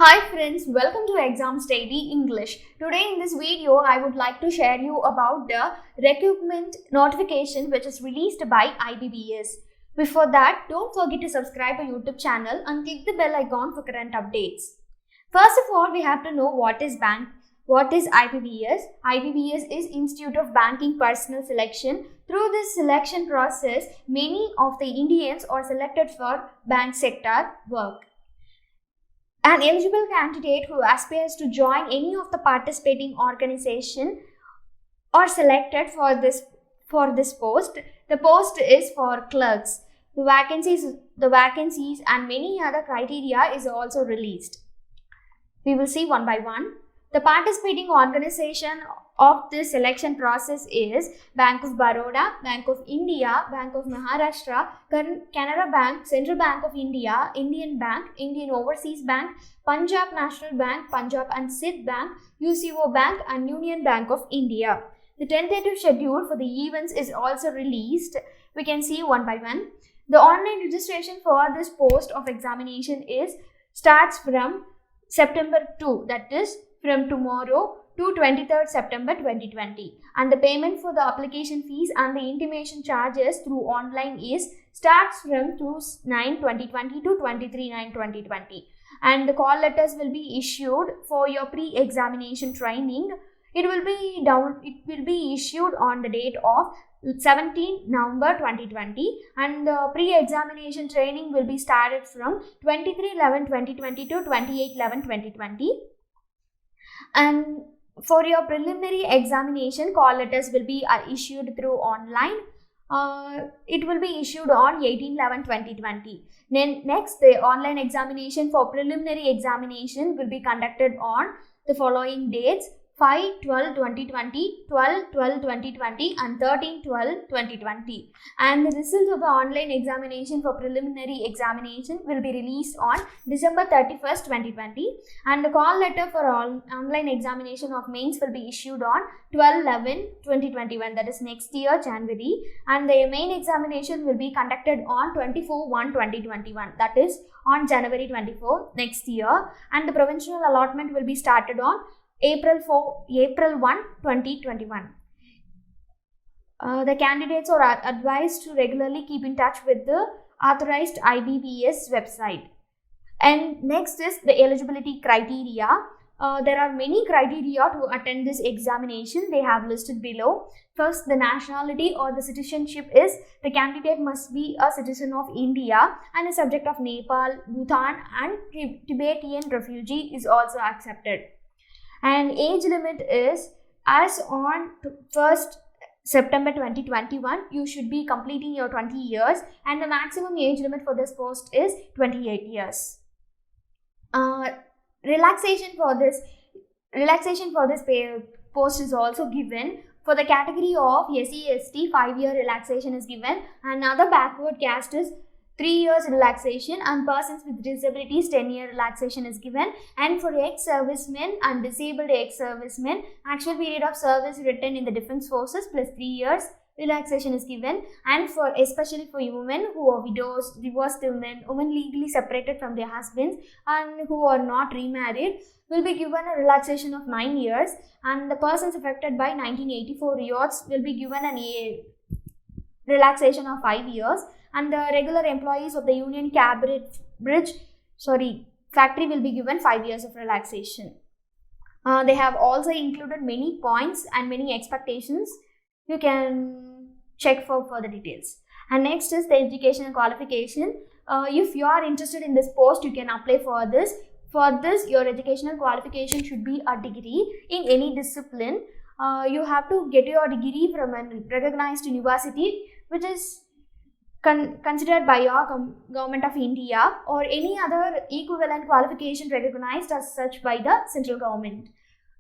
Hi friends, welcome to Exam Study English. Today in this video, I would like to share you about the recruitment notification which is released by IBPS. Before that, don't forget to subscribe to YouTube channel and click the bell icon for current updates. First of all, we have to know what is IBPS? IBPS is Institute of Banking Personnel Selection. Through this selection process, many of the Indians are selected for bank sector work. An eligible candidate who aspires to join any of the participating organization are selected for this post. The post is for clerks. The vacancies and many other criteria is also released. We will see one by one. The participating organization of this selection process is Bank of Baroda, Bank of India, Bank of Maharashtra, Canara Bank, Central Bank of India, Indian Bank, Indian Overseas Bank, Punjab National Bank, Punjab and Sindh Bank, UCO Bank and Union Bank of India. The tentative schedule for the events is also released. We can see one by one. The online registration for this post of examination starts from September 2, that is from tomorrow to 23rd September 2020, and the payment for the application fees and the intimation charges through online starts from 2/9/2020 to 23/9/2020, and the call letters will be issued for your pre-examination training. It will be issued on the date of 17 November 2020, and the pre-examination training will be started from 23/11/2020 to 28/11/2020. And for your preliminary examination, call letters will be issued through online. It will be issued on 18/11/2020. Next, the online examination for preliminary examination will be conducted on the following dates: 5/12/2020, 12/12/2020 and 13/12/2020. And the results of the online examination for preliminary examination will be released on December 31st, 2020. And the call letter for online examination of mains will be issued on 12/11/2021, that is next year, January. And the main examination will be conducted on 24/1/2021, that is on January 24 next year. And the provincial allotment will be started on April 1, 2021. The candidates are advised to regularly keep in touch with the authorized IBPS website. And next is the eligibility criteria. There are many criteria to attend this examination. They have listed below. First, the nationality or the citizenship is the candidate must be a citizen of India and a subject of Nepal, Bhutan and Tibetan refugee is also accepted. And age limit is, as on 1st September 2021, you should be completing your 20 years, and the maximum age limit for this post is 28 years. Relaxation for this post is also given. For the category of SC/ST, 5-year relaxation is given, and other backward caste is 3 years relaxation, and persons with disabilities 10-year relaxation is given. And for ex-servicemen and disabled ex-servicemen, actual period of service written in the defense forces plus 3 years relaxation is given. And for especially for women who are widows, divorced women legally separated from their husbands and who are not remarried will be given a relaxation of 9 years. And the persons affected by 1984 riots will be given a relaxation of 5 years. And the regular employees of the Union factory will be given 5 years of relaxation. They have also included many points and many expectations. You can check for further details. And next is the educational qualification. If you are interested in this post, you can apply for this. For this, your educational qualification should be a degree in any discipline. You have to get your degree from a recognized university which is considered by your government of India, or any other equivalent qualification recognized as such by the central government.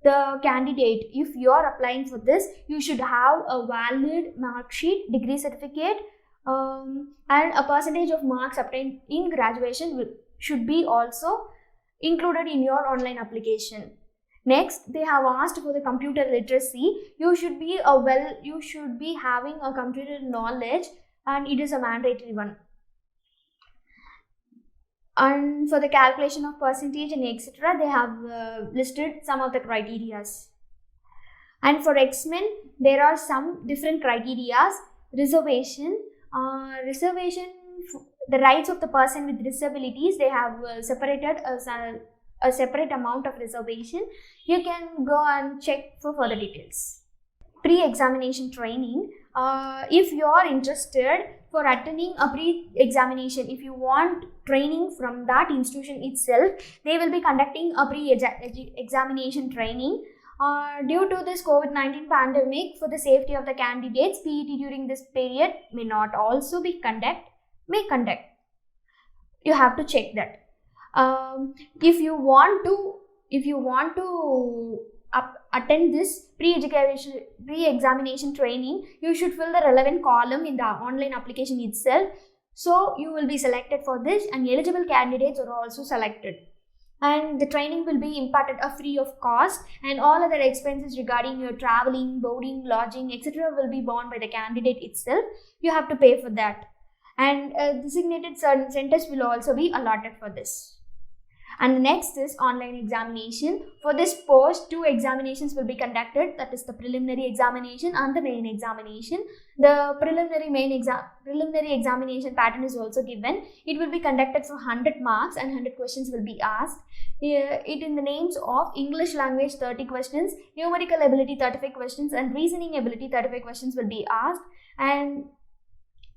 The candidate, if you are applying for this, you should have a valid mark sheet, degree certificate, and a percentage of marks obtained in graduation should be also included in your online application. Next, they have asked for the computer literacy. You should be having a computer knowledge, and it is a mandatory one. And for the calculation of percentage and etc., they have listed some of the criterias. And for X-Men, there are some different criterias. Reservation, the rights of the person with disabilities, they have separated a separate amount of reservation. You can go and check for further details. Pre-examination training. If you are interested for attending a pre-examination, if you want training from that institution itself, they will be conducting a pre-examination training. Due to this COVID-19 pandemic, for the safety of the candidates, PET during this period may not also be conduct. You have to check that. If you want to attend this pre-examination training, you should fill the relevant column in the online application itself. So you will be selected for this, and eligible candidates are also selected. And the training will be imparted free of cost, and all other expenses regarding your traveling, boarding, lodging, etc. will be borne by the candidate itself. You have to pay for that. And designated centers will also be allotted for this. And the next is online examination. For this post, 2 examinations will be conducted, that is the preliminary examination and the main examination. The preliminary examination pattern is also given. It will be conducted for 100 marks and 100 questions will be asked. It in the names of English language 30 questions, numerical ability 35 questions, and reasoning ability 35 questions will be asked. And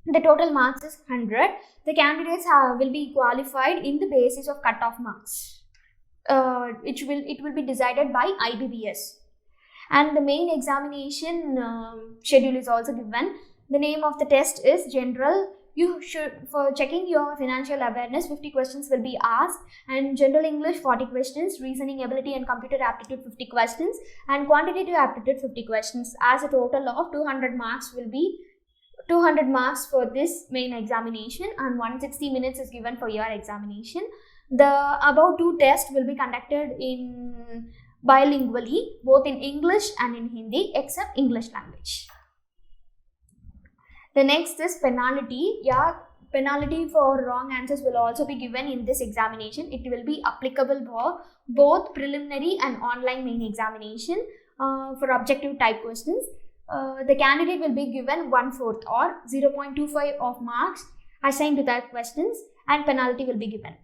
the total marks is 100. The candidates will be qualified in the basis of cutoff marks. It will be decided by IBBS. And the main examination schedule is also given. The name of the test is general. You should, for checking your financial awareness, 50 questions will be asked, and general English 40 questions, reasoning ability and computer aptitude 50 questions, and quantitative aptitude 50 questions. As a total of 200 marks will be 200 marks for this main examination, and 160 minutes is given for your examination. The above 2 tests will be conducted in bilingually, both in English and in Hindi, except English language. The next is penalty. Penalty for wrong answers will also be given in this examination. It will be applicable for both preliminary and online main examination for objective type questions. The candidate will be given 1/4 or 0.25 of marks assigned to that questions, and penalty will be given.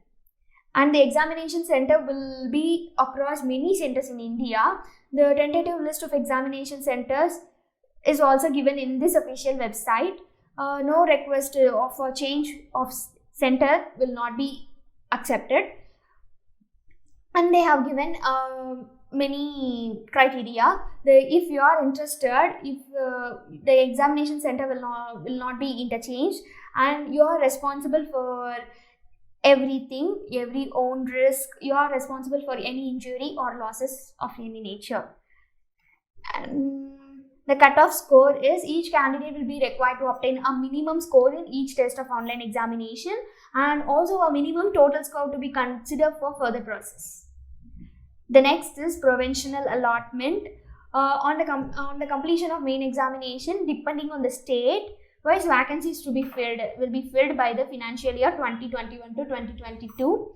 And the examination center will be across many centers in India. The tentative list of examination centers is also given in this official website. No request for change of center will not be accepted. And they have given many criteria. If you are interested, if the examination center will not be interchanged, and you are responsible for everything, every own risk, you are responsible for any injury or losses of any nature. And the cutoff score is each candidate will be required to obtain a minimum score in each test of online examination, and also a minimum total score to be considered for further process. The next is provincial allotment. On the completion of main examination, depending on the state, wise vacancies to be filled will be filled by the financial year 2021 to 2022.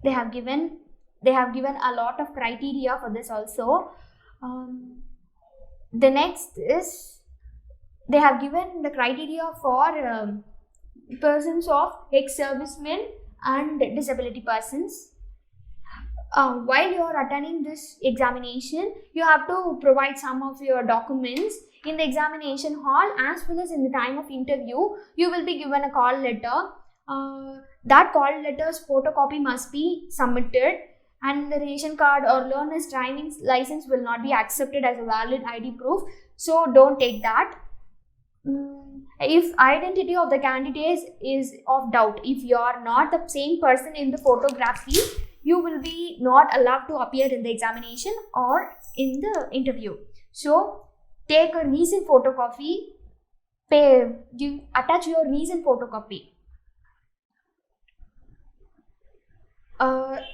They have given a lot of criteria for this also. The next is they have given the criteria for persons of ex-servicemen and disability persons. While you are attending this examination, you have to provide some of your documents in the examination hall, as well as in the time of interview. You will be given a call letter. That call letter's photocopy must be submitted, and the ration card or learner's driving license will not be accepted as a valid ID proof, so don't take that. If identity of the candidate is of doubt, if you are not the same person in the photography, you will be not allowed to appear in the examination or in the interview. So take a recent photocopy, attach your recent photocopy.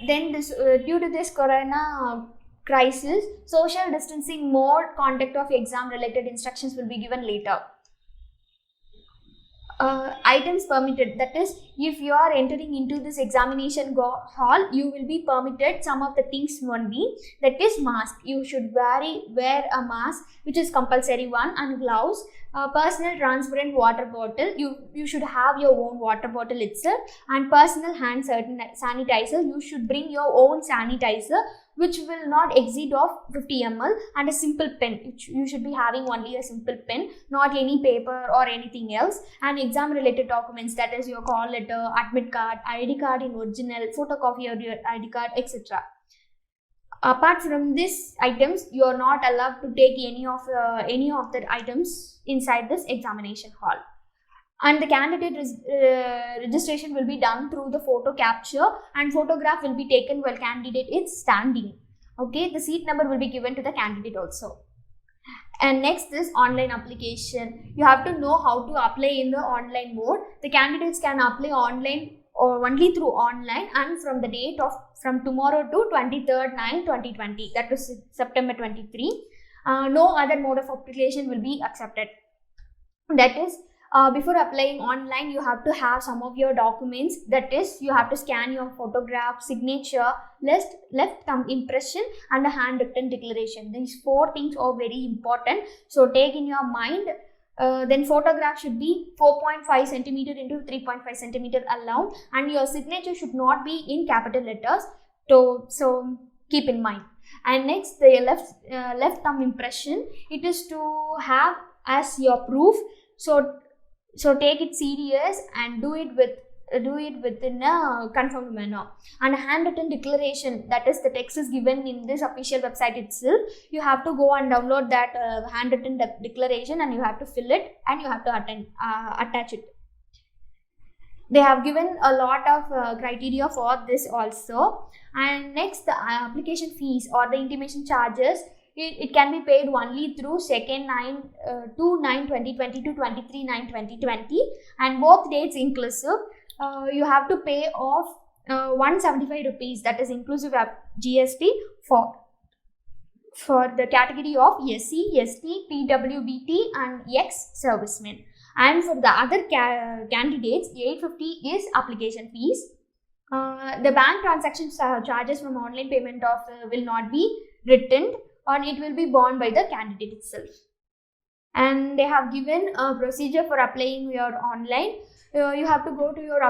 Then due to this corona crisis, social distancing mode, conduct of exam related instructions will be given later. items permitted, that is, if you are entering into this examination hall, you will be permitted some of the things only, that is mask. You should wear a mask, which is compulsory one, and gloves, personal transparent water bottle. You should have your own water bottle itself, and personal hand sanitizer. You should bring your own sanitizer, which will not exceed of 50 ml, and a simple pen. You should be having only a simple pen, not any paper or anything else, and exam related documents, that is your call letter, admit card, ID card in original, photocopy of your ID card, etc. Apart from these items, you are not allowed to take any of the items inside this examination hall. And the candidate registration will be done through the photo capture, and photograph will be taken while candidate is standing. Okay, the seat number will be given to the candidate also. And next is online application. You have to know how to apply in the online mode. The candidates can apply online or only through online, and from the date of from tomorrow to 23rd/9/2020, that is September 23. No other mode of application will be accepted. That is, before applying online, you have to have some of your documents. That is, you have to scan your photograph, signature, left thumb impression, and a handwritten declaration. These 4 things are very important, so take in your mind. Then photograph should be 4.5 centimeter into 3.5 centimeter allowed, and your signature should not be in capital letters, so keep in mind. And next, the left thumb impression, it is to have as your proof, so take it serious and do it within a confirmed manner. And a handwritten declaration, that is, the text is given in this official website itself. You have to go and download that handwritten declaration, and you have to fill it, and you have to attach it. They have given a lot of criteria for this also. And next, the application fees or the intimation charges, it can be paid only through 2/9/2020 to 23/9/2020, and both dates inclusive. You have to pay off 175 rupees, that is inclusive of GST, for the category of SC, ST, PWBT, and ex-servicemen. And for the other candidates, 850 is application fees. The bank transaction charges from online payment will not be returned, or it will be borne by the candidate itself. And they have given a procedure for applying your online. You have to go to your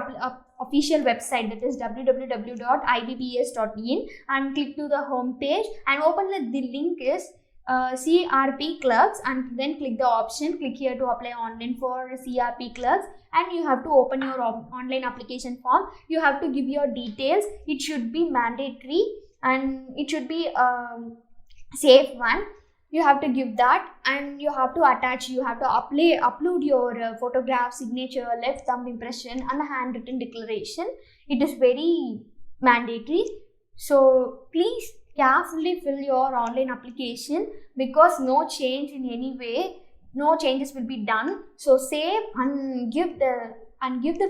official website, that is www.ibbs.in, and click to the home page and open the link is CRP clerks, and then click the option, click here to apply online for CRP clerks, and you have to open your online application form. You have to give your details. It should be mandatory, and it should be safe one. You have to give that, and you have to upload your photograph, signature, left thumb impression, and a handwritten declaration. It is very mandatory, so please carefully fill your online application, because no change in any way, no changes will be done. So save and give the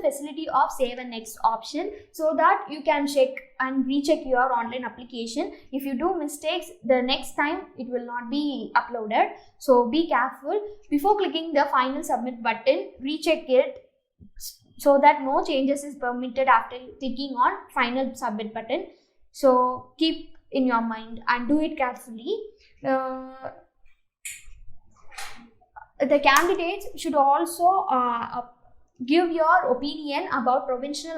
facility of save and next option, so that you can check and recheck your online application. If you do mistakes, the next time it will not be uploaded. So be careful. Before clicking the final submit button, recheck it, so that no changes is permitted after clicking on final submit button. So keep in your mind and do it carefully. The candidates should also give your opinion about provincial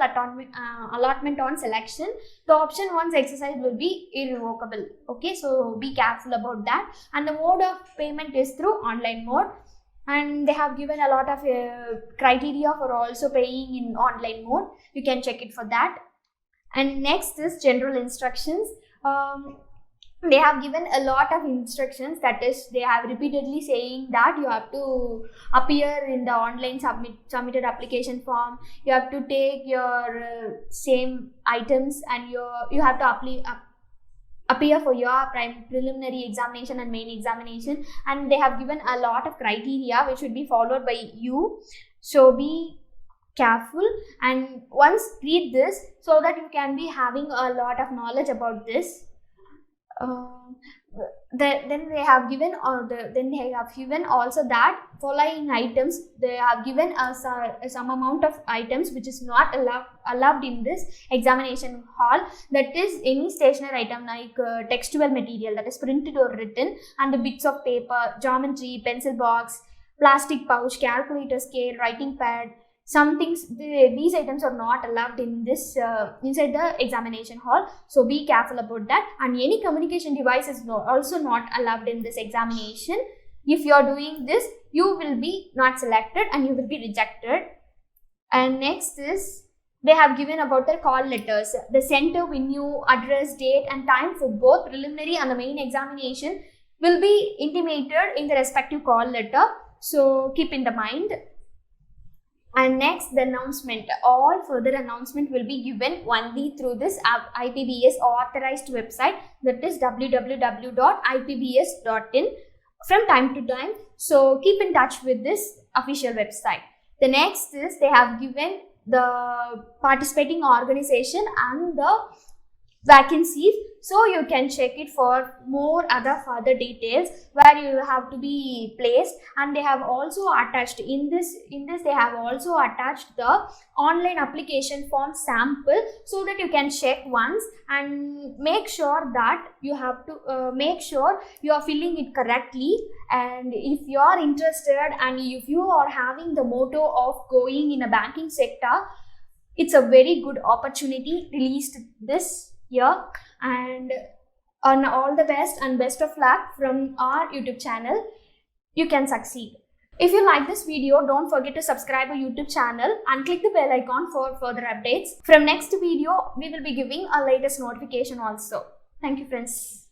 allotment on selection. The option 1's exercise will be irrevocable. Okay, so be careful about that. And the mode of payment is through online mode, and they have given a lot of criteria for also paying in online mode. You can check it for that. And next is general instructions. They have given a lot of instructions, that is, they have repeatedly saying that you have to appear in the online submitted application form. You have to take your same items, and you have to appear for your preliminary examination and main examination. And they have given a lot of criteria which should be followed by you. So be careful and once read this, so that you can be having a lot of knowledge about this. Then they have given also that following items. They have given us some amount of items which is not allowed in this examination hall. That is any stationery item like textual material, that is printed or written, and the bits of paper, geometry, pencil box, plastic pouch, calculator, scale, writing pad. Some things, these items are not allowed in this inside the examination hall, so be careful about that. And any communication device is also not allowed in this examination. If you are doing this, you will be not selected and you will be rejected. And next is, they have given about their call letters. The center, venue, address, date and time for both preliminary and the main examination will be intimated in the respective call letter, so keep in the mind. And next, the announcement. All further announcement will be given only through this IPBS authorized website, that is www.ipbs.in, from time to time. So keep in touch with this official website. The next is, they have given the participating organization and the vacancies, so you can check it for more other further details where you have to be placed. And they have also attached in this they have also attached the online application form sample, so that you can check once and make sure that you have to make sure you are filling it correctly. And if you are interested and if you are having the motto of going in a banking sector, it's a very good opportunity released this year. And on all the best and best of luck from our YouTube channel. You can succeed. If you like this video, don't forget to subscribe our YouTube channel and click the bell icon for further updates. From next video, we will be giving a latest notification also. Thank you, friends.